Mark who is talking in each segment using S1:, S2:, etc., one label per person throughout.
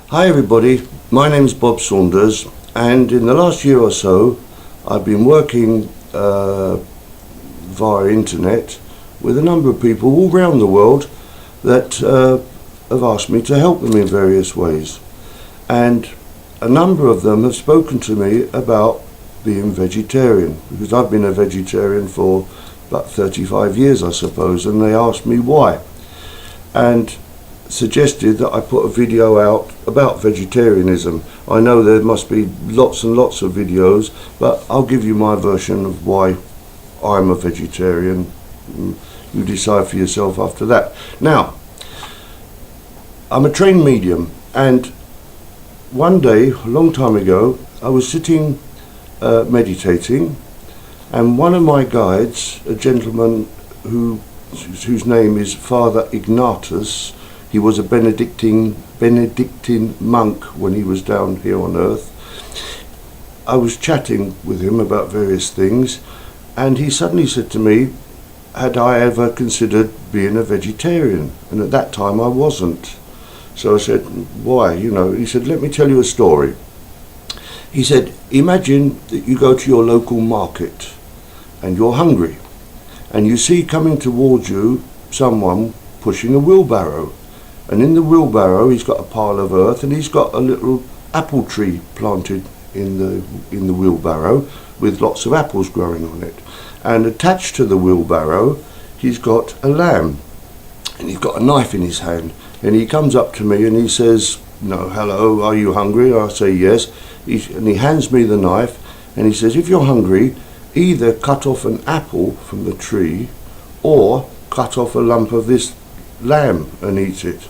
S1: Hi everybody, my name is Bob Saunders, and in the last year or so I've been working via internet with a number of people all around the world that have asked me to help them in various ways, and a number of them have spoken to me about being vegetarian, because I've been a vegetarian for about 35 years I suppose, and they asked me why, and suggested that I put a video out about vegetarianism. I know there must be lots and lots of videos, but I'll give you my version of why I'm a vegetarian. You decide for yourself after that. Now, I'm a trained medium, and one day, a long time ago, I was sitting meditating, and one of my guides, a gentleman whose name is Father Ignatius, he was a Benedictine monk when he was down here on earth. I was chatting with him about various things, and he suddenly said to me, had I ever considered being a vegetarian? And at that time I wasn't. So I said, why? He said, let me tell you a story. He said, imagine that you go to your local market and you're hungry, and you see coming towards you someone pushing a wheelbarrow. And in the wheelbarrow he's got a pile of earth, and he's got a little apple tree planted in the wheelbarrow with lots of apples growing on it. And attached to the wheelbarrow he's got a lamb, and he's got a knife in his hand. And he comes up to me and he says, hello, are you hungry? I say yes. And he hands me the knife, and he says, if you're hungry, either cut off an apple from the tree or cut off a lump of this lamb and eat it.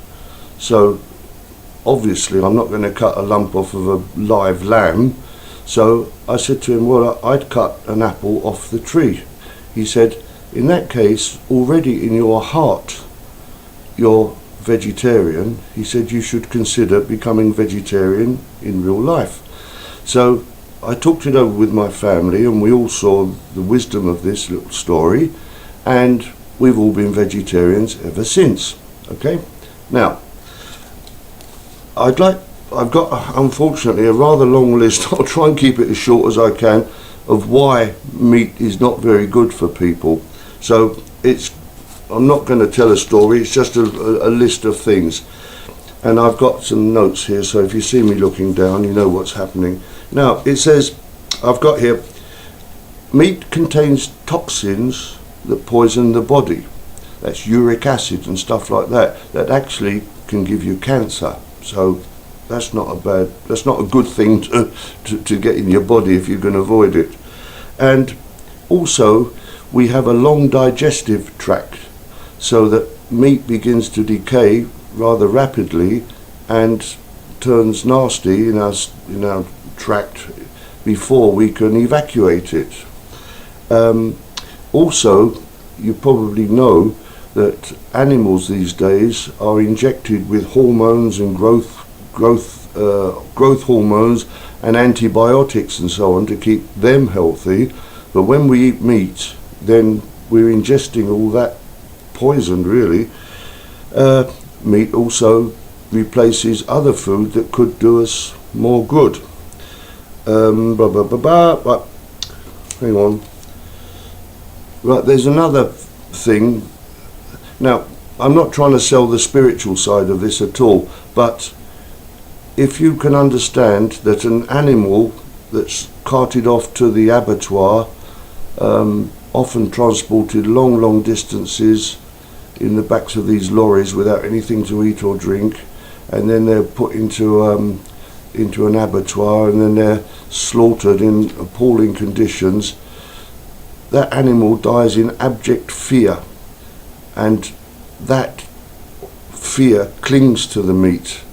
S1: So obviously I'm not going to cut a lump off of a live lamb. So I said to him, well, I'd cut an apple off the tree. He said, in that case, already in your heart you're vegetarian. He said you should consider becoming vegetarian in real life. So I talked it over with my family, and we all saw the wisdom of this little story, and we've all been vegetarians ever since. Okay, now I've got unfortunately a rather long list. I'll try and keep it as short as I can of why meat is not very good for people. So I'm not going to tell a story, it's just a list of things, and I've got some notes here, so if you see me looking down you know what's happening. Now it says, I've got here, meat contains toxins that poison the body. That's uric acid and stuff like that actually can give you cancer. So that's not a good thing to get in your body if you can avoid it. And also we have a long digestive tract, so that meat begins to decay rather rapidly and turns nasty in our tract before we can evacuate it. Also, you probably know that animals these days are injected with hormones and growth hormones and antibiotics and so on to keep them healthy. But when we eat meat, then we're ingesting all that poison, really. Meat also replaces other food that could do us more good. Hang on. Right, there's another thing. Now, I'm not trying to sell the spiritual side of this at all, but if you can understand that an animal that's carted off to the abattoir, often transported long distances in the backs of these lorries without anything to eat or drink, and then they're put into an abattoir, and then they're slaughtered in appalling conditions, that animal dies in abject fear, and that fear clings to the meat.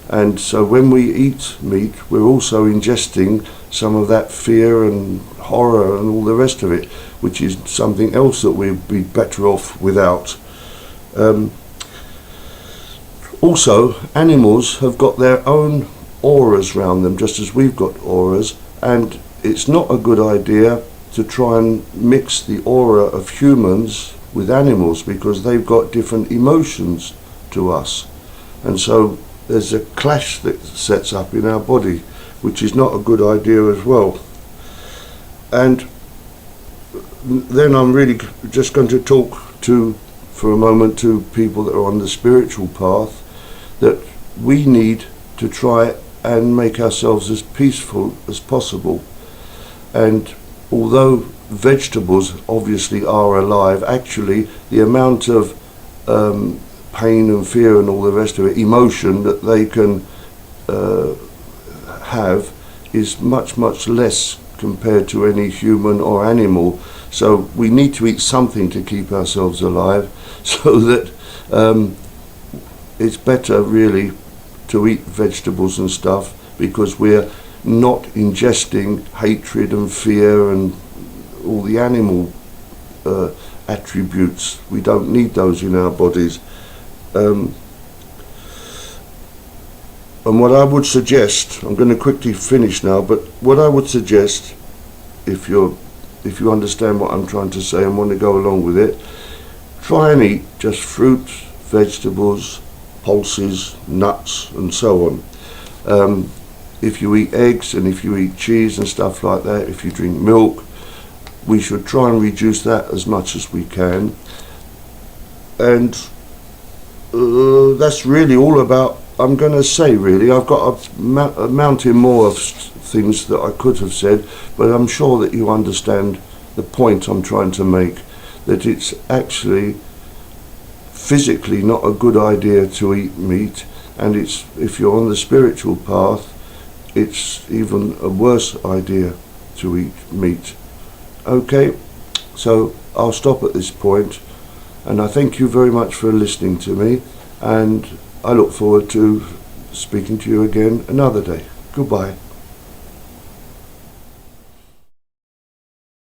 S1: And so when we eat meat, we're also ingesting some of that fear and horror and all the rest of it, which is something else that we'd be better off without. Also, animals have got their own auras around them, just as we've got auras, and it's not a good idea to try and mix the aura of humans with animals, because they've got different emotions to us. And so there's a clash that sets up in our body, which is not a good idea as well. And then I'm really just going to talk for a moment to people that are on the spiritual path, that we need to try and make ourselves as peaceful as possible. And although vegetables obviously are alive, actually the amount of pain and fear and all the rest of it, emotion that they can have is much, much less compared to any human or animal. So we need to eat something to keep ourselves alive, so that it's better really to eat vegetables and stuff, because we're not ingesting hatred and fear and all the animal attributes. We don't need those in our bodies. And what I would suggest, I'm going to quickly finish now, but what I would suggest, if you understand what I'm trying to say and want to go along with it, try and eat just fruits, vegetables, pulses, nuts and so on. If you eat eggs and if you eat cheese and stuff like that, if you drink milk, we should try and reduce that as much as we can. And that's really all about, I'm going to say really. I've got a mountain more of things that I could have said, but I'm sure that you understand the point I'm trying to make, that it's actually physically not a good idea to eat meat, and it's, if you're on the spiritual path, it's even a worse idea to eat meat. Okay, so I'll stop at this point, and I thank you very much for listening to me, and I look forward to speaking to you again another day. Goodbye.